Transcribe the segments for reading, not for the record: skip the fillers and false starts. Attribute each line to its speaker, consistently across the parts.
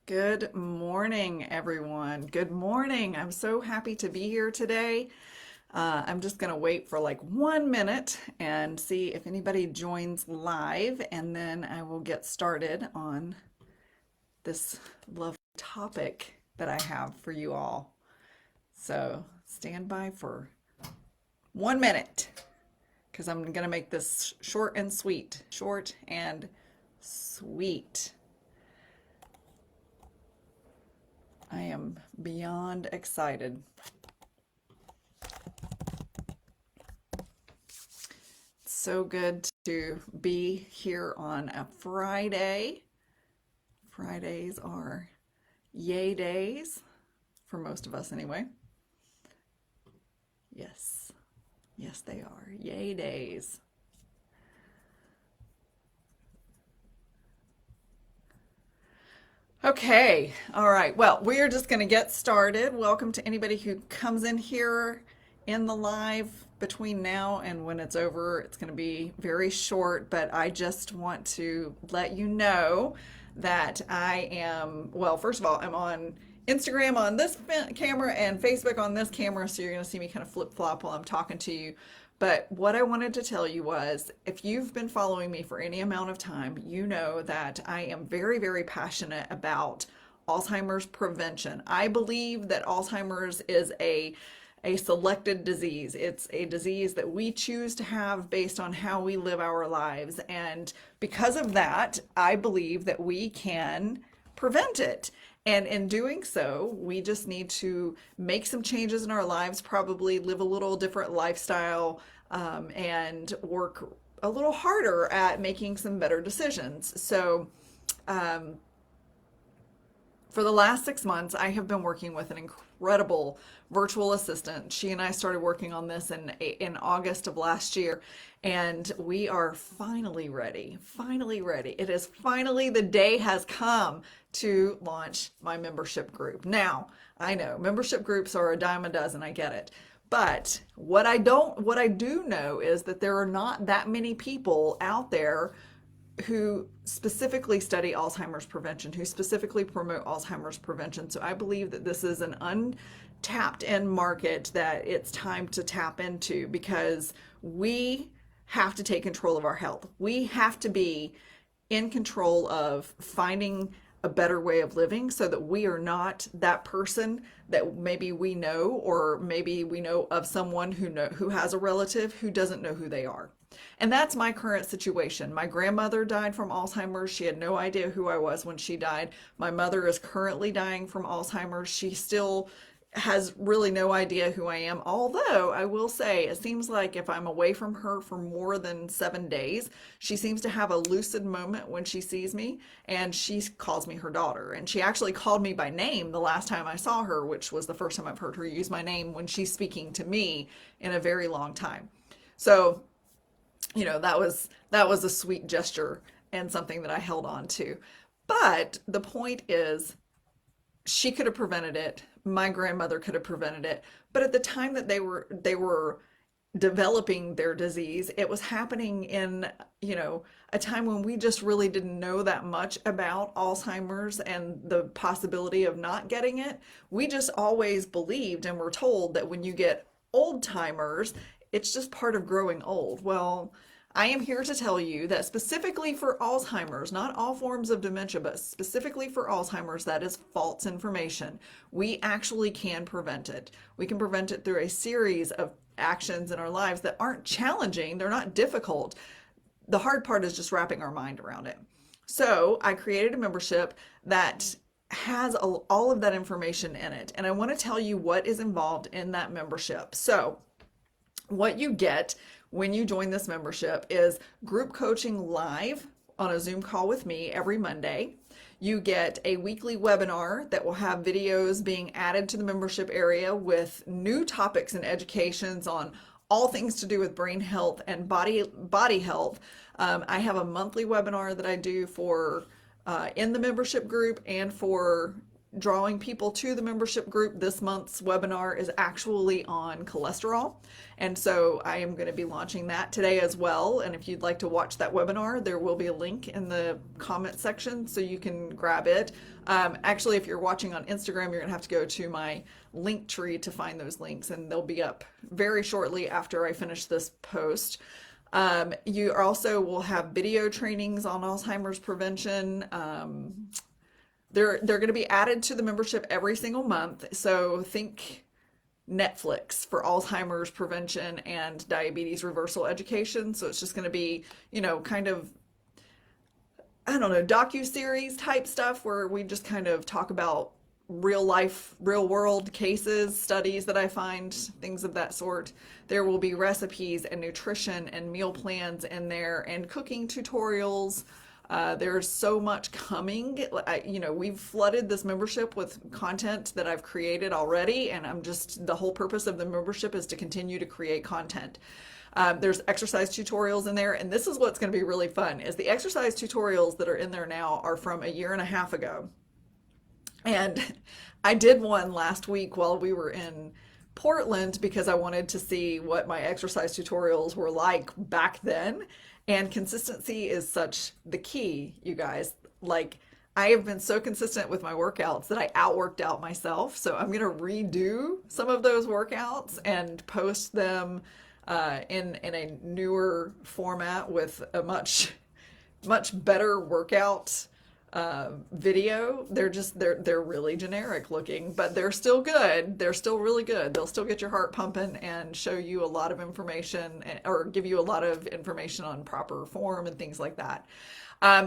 Speaker 1: Good morning, everyone. Good morning. I'm so happy to be here today. I'm just going to wait for like 1 minute and see if anybody joins live, and then I will get started on this lovely topic that I have for you all. So stand by for 1 minute because I'm going to make this short and sweet. Short and sweet. I am beyond excited. It's so good to be here on a Friday. Fridays are yay days, for most of us anyway. Yes, yes, they are. Yay days. Okay, all right. Well, we are just going to get started. Welcome to anybody who comes in here in the live between now and when it's over. It's going to be very short, but I just want to let you know that I am, well, first of all, I'm on Instagram on this camera and Facebook on this camera, so you're going to see me kind of flip flop while I'm talking to you. But what I wanted to tell you was, if you've been following me for any amount of time, you know that I am very, very passionate about Alzheimer's prevention. I believe that Alzheimer's is a selected disease. It's a disease that we choose to have based on how we live our lives. And because of that, I believe that we can prevent it. And in doing so, we just need to make some changes in our lives, probably live a little different lifestyle, and work a little harder at making some better decisions. So, um, for the last 6 months, I have been working with an incredible virtual assistant. She and I started working on this in August of last year, and we are finally ready. Finally ready. It is finally, the day has come to launch my membership group. Now, I know membership groups are a dime a dozen, I get it. But what I do know is that there are not that many people out there who specifically study Alzheimer's prevention, who specifically promote Alzheimer's prevention. So I believe that this is an untapped end market that it's time to tap into, because we have to take control of our health. We have to be in control of finding a better way of living, so that we are not that person that maybe we know, or maybe we know of someone who has a relative who doesn't know who they are. And that's my current situation. My grandmother died from Alzheimer's. She had no idea who I was when she died. My mother is currently dying from Alzheimer's. She still has really no idea who I am. Although I will say, it seems like if I'm away from her for more than 7 days, she seems to have a lucid moment when she sees me, and she calls me her daughter. And she actually called me by name the last time I saw her, which was the first time I've heard her use my name when she's speaking to me in a very long time. So, that was a sweet gesture and something that I held on to. But the point is, she could have prevented it. My grandmother could have prevented it. But at the time that they were developing their disease, it was happening in, a time when we just really didn't know that much about Alzheimer's and the possibility of not getting it. We just always believed and were told that when you get old timers, it's just part of growing old. Well, I am here to tell you that specifically for Alzheimer's, not all forms of dementia, but specifically for Alzheimer's, that is false information. We actually can prevent it. We can prevent it through a series of actions in our lives that aren't challenging, they're not difficult. The hard part is just wrapping our mind around it. So I created a membership that has all of that information in it. And I want to tell you what is involved in that membership. So what you get when you join this membership is group coaching live on a Zoom call with me every Monday. You get a weekly webinar that will have videos being added to the membership area with new topics and educations on all things to do with brain health and body health. I have a monthly webinar that I do for in the membership group and for drawing people to the membership group. This month's webinar is actually on cholesterol. And so I am going to be launching that today as well. And if you'd like to watch that webinar, there will be a link in the comment section so you can grab it. Actually, if you're watching on Instagram, you're going to have to go to my link tree to find those links, and they'll be up very shortly after I finish this post. You also will have video trainings on Alzheimer's prevention. They're going to be added to the membership every single month. So think Netflix for Alzheimer's prevention and diabetes reversal education. So it's just going to be, kind of, I don't know, docu-series type stuff where we just kind of talk about real life, real world cases, studies that I find, things of that sort. There will be recipes and nutrition and meal plans in there and cooking tutorials. There's so much coming. We've flooded this membership with content that I've created already, and the whole purpose of the membership is to continue to create content. There's exercise tutorials in there, and this is what's going to be really fun, is the exercise tutorials that are in there now are from a year and a half ago. And I did one last week while we were in Portland because I wanted to see what my exercise tutorials were like back then. And consistency is such the key, you guys. Like, I have been so consistent with my workouts that I outworked out myself. So I'm going to redo some of those workouts and post them in a newer format with a much better workout video. They're really generic looking, but they're still good. They're still really good. They'll still get your heart pumping and show you a lot of information, or give you a lot of information on proper form and things like that.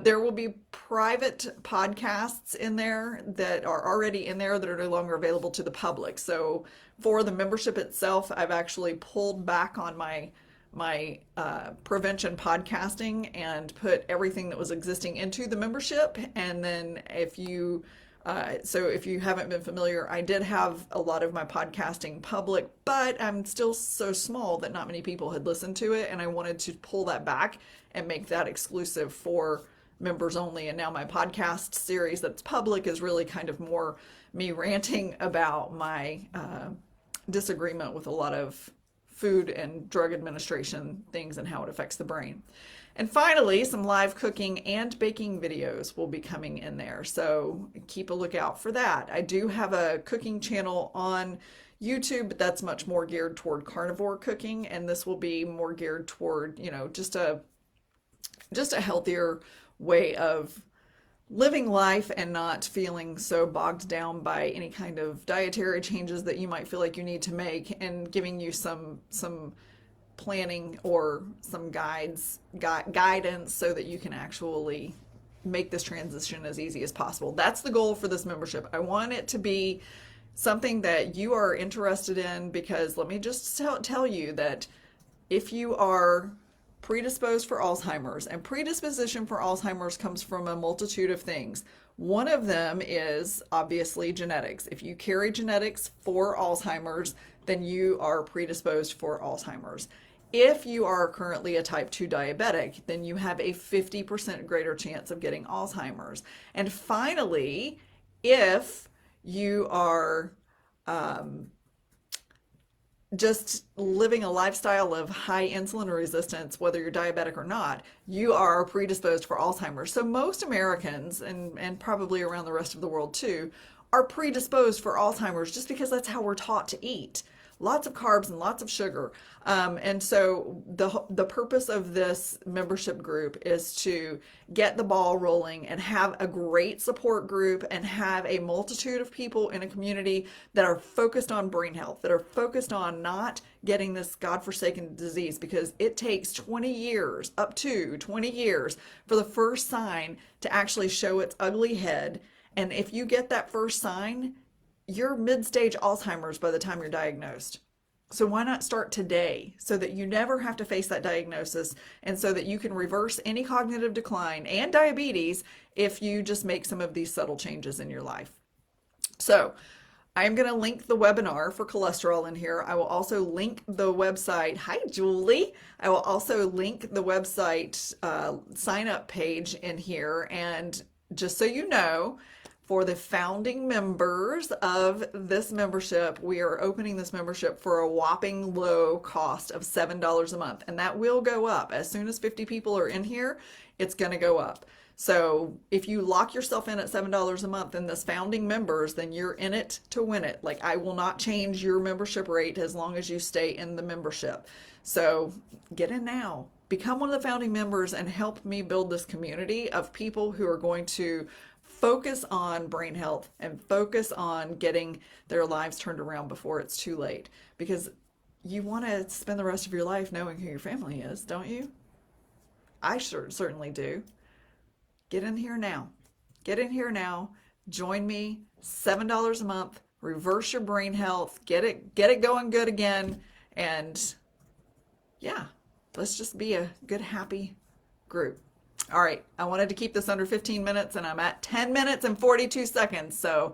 Speaker 1: There will be private podcasts in there that are already in there that are no longer available to the public. So for the membership itself, I've actually pulled back on my prevention podcasting and put everything that was existing into the membership. And then if you haven't been familiar, I did have a lot of my podcasting public, but I'm still so small that not many people had listened to it, and I wanted to pull that back and make that exclusive for members only. And now my podcast series that's public is really kind of more me ranting about my disagreement with a lot of food and drug administration things and how it affects the brain. And finally, some live cooking and baking videos will be coming in there. So keep a lookout for that. I do have a cooking channel on YouTube, but that's much more geared toward carnivore cooking. And this will be more geared toward, just a healthier way of living life and not feeling so bogged down by any kind of dietary changes that you might feel like you need to make, and giving you some planning or some guidance so that you can actually make this transition as easy as possible. That's the goal for this membership. I want it to be something that you are interested in, because let me just tell you that if you are predisposed for Alzheimer's, and predisposition for Alzheimer's comes from a multitude of things. One of them is obviously genetics. If you carry genetics for Alzheimer's, then you are predisposed for Alzheimer's. If you are currently a type 2 diabetic, then you have a 50% greater chance of getting Alzheimer's. And finally, if you are just living a lifestyle of high insulin resistance, whether you're diabetic or not, you are predisposed for Alzheimer's. So most Americans, and probably around the rest of the world too, are predisposed for Alzheimer's just because that's how we're taught to eat. Lots of carbs and lots of sugar. And so the purpose of this membership group is to get the ball rolling and have a great support group and have a multitude of people in a community that are focused on brain health, that are focused on not getting this godforsaken disease, because it takes 20 years, up to 20 years, for the first sign to actually show its ugly head. And if you get that first sign, you're mid-stage Alzheimer's by the time you're diagnosed. So why not start today so that you never have to face that diagnosis, and so that you can reverse any cognitive decline and diabetes if you just make some of these subtle changes in your life. So I'm going to link the webinar for cholesterol in here. I will also link the website. Hi, Julie. I will also link the website sign up page in here. And just so you know, for the founding members of this membership. We are opening this membership for a whopping low cost of $7 a month, and that will go up. As soon as 50 people are in here, it's going to go up. So if you lock yourself in at $7 a month in this founding members, then you're in it to win it. Like, I will not change your membership rate as long as you stay in the membership. So get in now. Become one of the founding members and help me build this community of people who are going to focus on brain health and focus on getting their lives turned around before it's too late. Because you want to spend the rest of your life knowing who your family is, don't you? I certainly do. Get in here now. Get in here now. Join me. $7 a month. Reverse your brain health. Get it going good again. And yeah, let's just be a good, happy group. All right, I wanted to keep this under 15 minutes, and I'm at 10 minutes and 42 seconds, so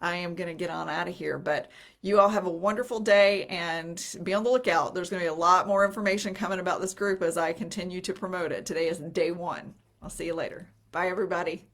Speaker 1: I am going to get on out of here. But you all have a wonderful day, and be on the lookout. There's going to be a lot more information coming about this group as I continue to promote it. Today is day one. I'll see you later. Bye, everybody.